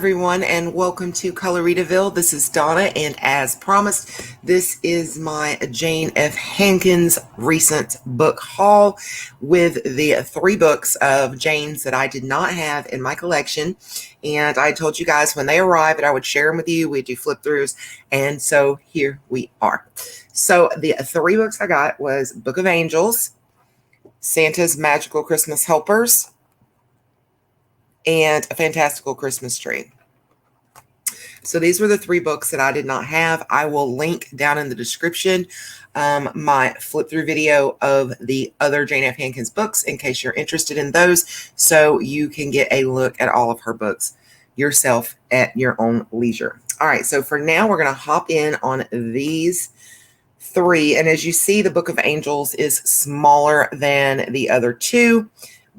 everyone, and welcome to Coloritaville. This is Donna, and as promised, this is my Jane F. Hankins recent book haul with the 3 books of Jane's that I did not have in my collection. And I told you guys when they arrived that I would share them with you. We'd do flip throughs, and so here we are. So the 3 books I got was Book of Angels, Santa's Magical Christmas Helpers, and A Fantastical Christmas Tree. So these were the 3 books that I did not have. I will link down in the description my flip through video of the other Jane F. Hankins books in case you're interested in those, so you can get a look at all of her books yourself at your own leisure. All right, so for now, we're going to hop in on these 3. And as you see, the Book of Angels is smaller than the other 2.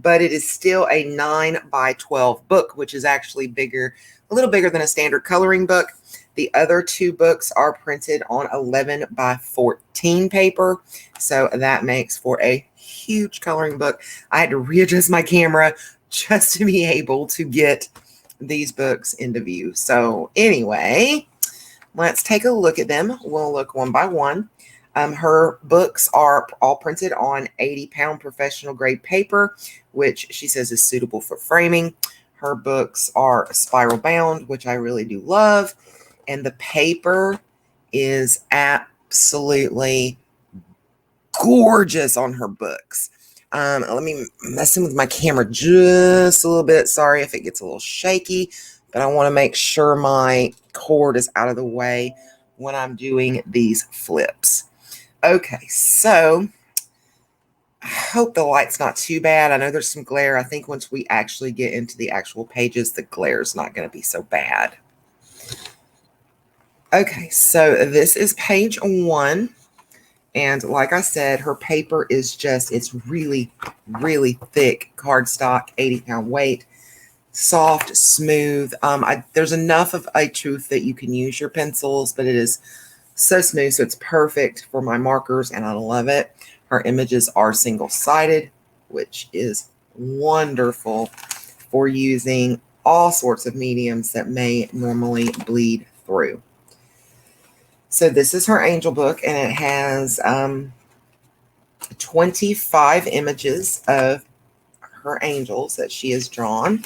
But it is still a 9x12 book, which is actually bigger, a little bigger than a standard coloring book. The other 2 books are printed on 11x14 paper, so that makes for a huge coloring book. I had to readjust my camera just to be able to get these books into view. So anyway, let's take a look at them. We'll look one by one. Her books are all printed on 80-pound professional grade paper, which she says is suitable for framing. Her books are spiral bound, which I really do love. And the paper is absolutely gorgeous on her books. Let me mess with my camera just a little bit. Sorry if it gets a little shaky, but I want to make sure my cord is out of the way when I'm doing these flips. Okay, so I hope the light's not too bad. I know there's some glare. I think once we actually get into the actual pages, the glare is not going to be so bad. Okay, so this is page 1. And like I said, her paper is just, it's really, really thick cardstock, 80-pound weight, soft, smooth. There's enough of a truth that you can use your pencils, but it is so smooth, so it's perfect for my markers, and I love it. Her images are single-sided, which is wonderful for using all sorts of mediums that may normally bleed through. So this is her angel book, and it has 25 images of her angels that she has drawn.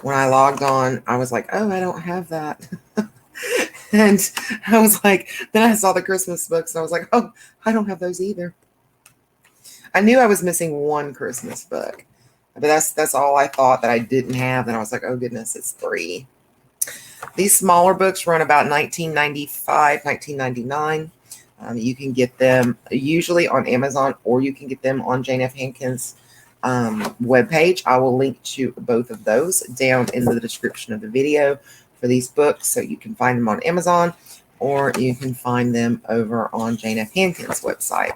When I logged on, I was like, oh, I don't have that. And I was like, then I saw the Christmas books, and I was like, oh, I don't have those either. I knew I was missing 1 Christmas book, but that's all I thought that I didn't have. And I was like, oh, goodness, it's 3. These smaller books run about $19.95, $19.99. You can get them usually on Amazon, or you can get them on Jane F. Hankins' webpage. I will link to both of those down in the description of the video for these books, so you can find them on Amazon, or you can find them over on Jane F. Hankins' website.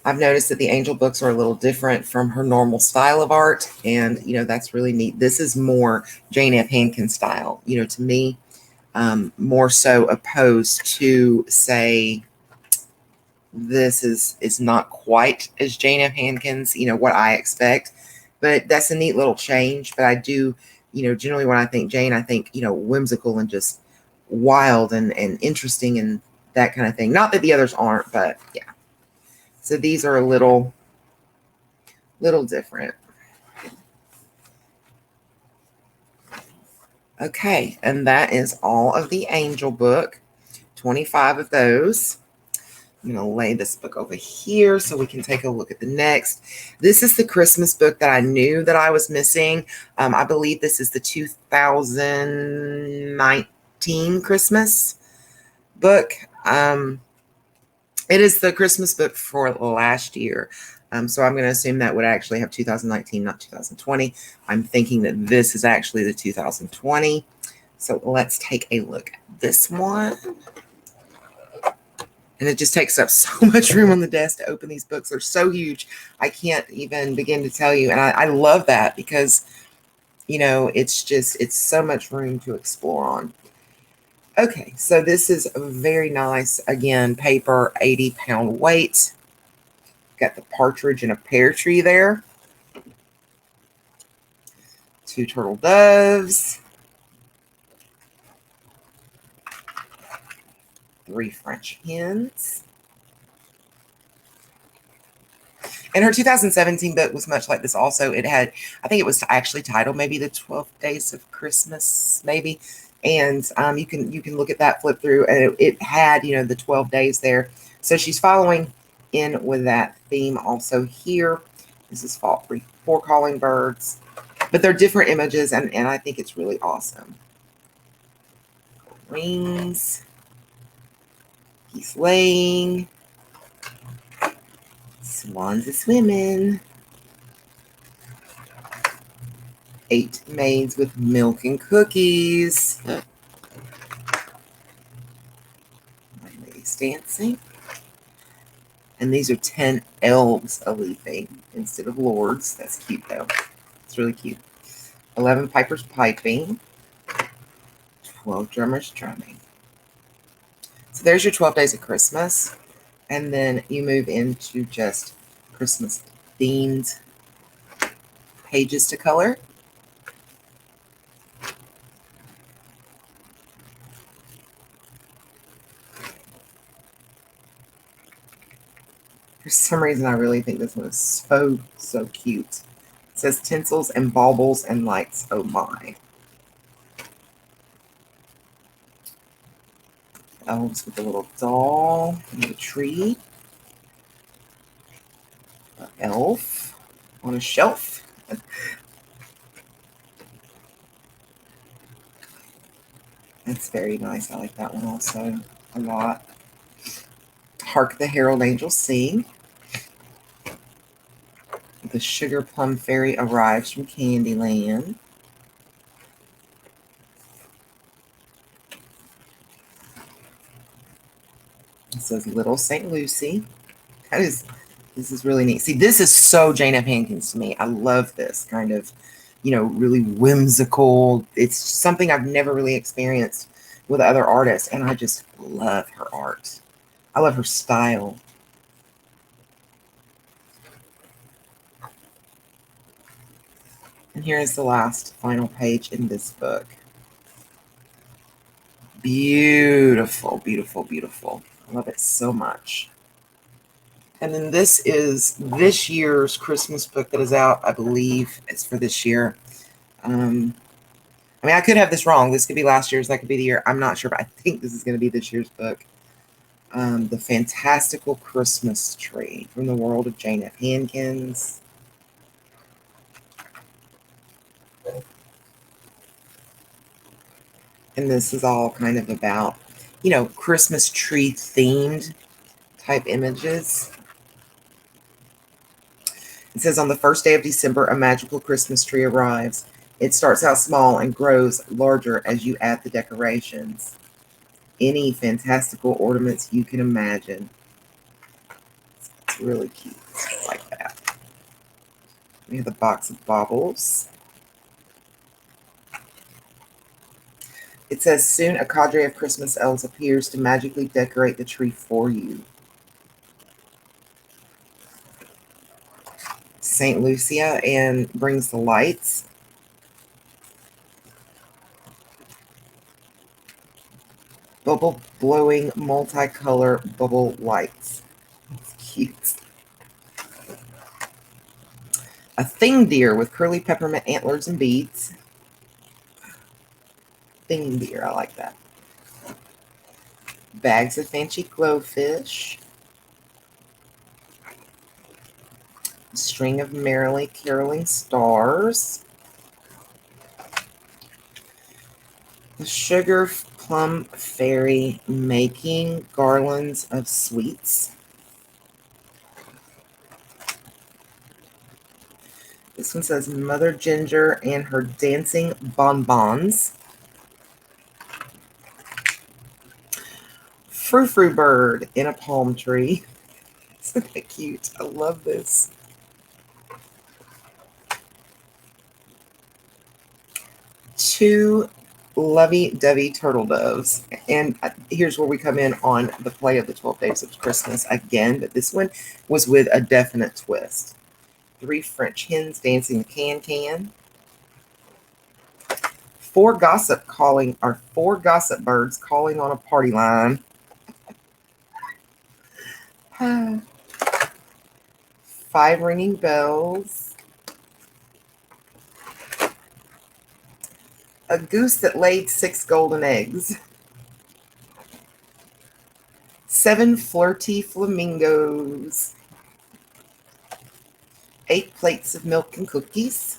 I've noticed that the angel books are a little different from her normal style of art, and that's really neat. This is more Jane F. Hankins style, to me, more so opposed to, say, this is not quite as Jane F. Hankins, what I expect, but that's a neat little change. But I do, generally when I think Jane, I think, whimsical and just wild and interesting and that kind of thing. Not that the others aren't, but yeah. So these are a little different. Okay, and that is all of the angel book, 25 of those. I'm going to lay this book over here so we can take a look at the next. This is the Christmas book that I knew that I was missing. I believe this is the 2019 Christmas book. It is the Christmas book for last year. So I'm going to assume that would actually have 2019, not 2020. I'm thinking that this is actually the 2020. So let's take a look at this one. And it just takes up so much room on the desk to open these books. They're so huge. I can't even begin to tell you. And I love that because, You know, it's so much room to explore on. Okay, so this is very nice. Again, paper, 80-pound weight. Got the partridge in a pear tree there. 2 turtle doves. 3 French hens. And her 2017 book was much like this also. It had, I think it was actually titled maybe The 12 Days of Christmas, maybe. And you can look at that, flip through, and it had, you know, the 12 days there. So she's following in with that theme also here. This is Fall 4 calling birds. But they're different images, and I think it's really awesome. Rings. He's laying. Swans are swimming. 8 maids with milk and cookies. My lady's dancing. And these are 10 elves a-leaping instead of lords. That's cute, though. It's really cute. 11 pipers piping. 12 drummers drumming. So there's your 12 days of Christmas. And then you move into just Christmas themed pages to color. For some reason, I really think this one is so cute. It says tinsels and baubles and lights. Oh my. Elves with a little doll and a tree. An elf on a shelf. That's very nice. I like that one also a lot. Hark the Herald Angels Sing. The Sugar Plum Fairy arrives from Candyland. It says Little St. Lucy. This is really neat. See, this is so Jane F. Hankins to me. I love this kind of, you know, really whimsical. It's something I've never really experienced with other artists, and I just love her art. I love her style. And here is the last final page in this book. Beautiful, beautiful, beautiful. I love it so much. And then this is this year's Christmas book that is out. I believe it's for this year. I mean, I could have this wrong. This could be last year's. That could be the year. I'm not sure, but I think this is going to be this year's book. The Fantastical Christmas Tree from the world of Jane F. Hankins. And this is all kind of about, you know, Christmas tree themed type images. It says on the first day of December, a magical Christmas tree arrives. It starts out small and grows larger as you add the decorations. Any fantastical ornaments you can imagine. It's really cute. I like that. We have the box of baubles. It says, soon a cadre of Christmas elves appears to magically decorate the tree for you. St. Lucia and brings the lights. Bubble blowing multicolor bubble lights. It's cute. A thing deer with curly peppermint antlers and beads. Thing deer, I like that. Bags of fancy glowfish. A string of merrily caroling stars. The Sugar Plum Fairy making garlands of sweets. This one says Mother Ginger and her dancing bonbons. Frou-frou bird in a palm tree. Isn't that cute? I love this. 2 lovey-dovey turtle doves. And here's where we come in on the play of the 12 Days of Christmas again, but this one was with a definite twist. 3 French hens dancing the can-can. 4 gossip birds calling on a party line. 5 ringing bells. A goose that laid 6 golden eggs. 7 flirty flamingos. 8 plates of milk and cookies.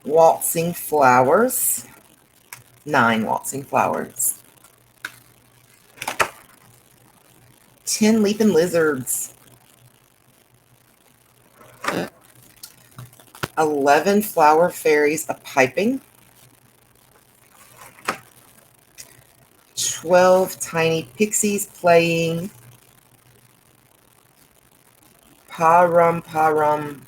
Waltzing flowers. 9 waltzing flowers. 10 leaping lizards. 11 flower fairies a-piping. 12 tiny pixies playing. Pa-rum, pa-rum,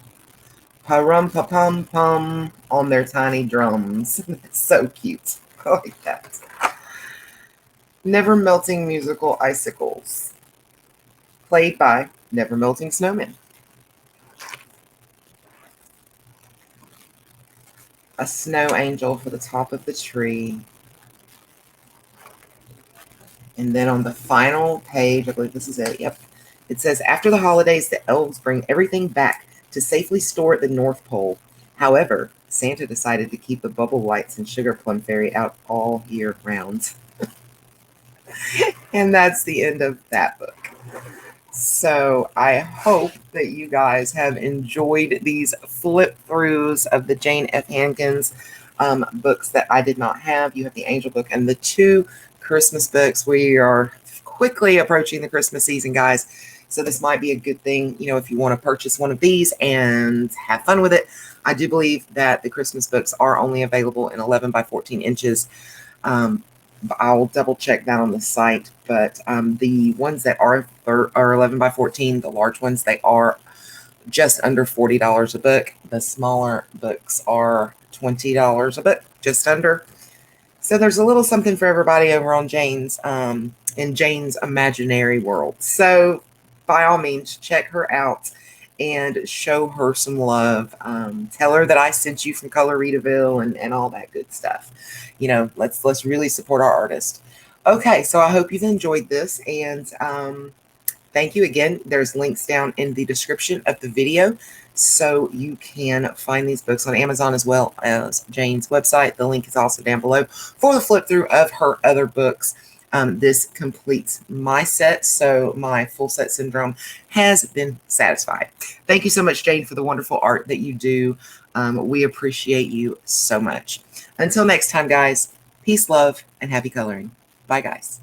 pa-rum, pa-pum-pum on their tiny drums. It's so cute. I like that. Never melting musical icicles. Played by Never Melting Snowmen. A snow angel for the top of the tree. And then on the final page, I believe this is it. Yep. It says, after the holidays, the elves bring everything back to safely store at the North Pole. However, Santa decided to keep the bubble lights and sugar plum fairy out all year round. And that's the end of that book. So I hope that you guys have enjoyed these flip throughs of the Jane F. Hankins books that I did not have. You have the Angel book and the 2 Christmas books. We are quickly approaching the Christmas season, guys. So this might be a good thing, you know, if you want to purchase one of these and have fun with it. I do believe that the Christmas books are only available in 11 by 14 inches. I'll double check that on the site, but the ones that are 11 by 14, the large ones, they are just under $40 a book. The smaller books are $20 a book, just under. So there's a little something for everybody over on Jane's, in Jane's imaginary world. So by all means, check her out and show her some love. Tell her that I sent you from Coloritaville and all that good stuff. You know, let's really support our artist. Okay, so I hope you've enjoyed this, and thank you again. There's links down in the description of the video, so you can find these books on Amazon as well as Jane's website. The link is also down below for the flip through of her other books. This completes my set, so my full set syndrome has been satisfied. Thank you so much, Jane, for the wonderful art that you do. We appreciate you so much. Until next time, guys, peace, love, and happy coloring. Bye, guys.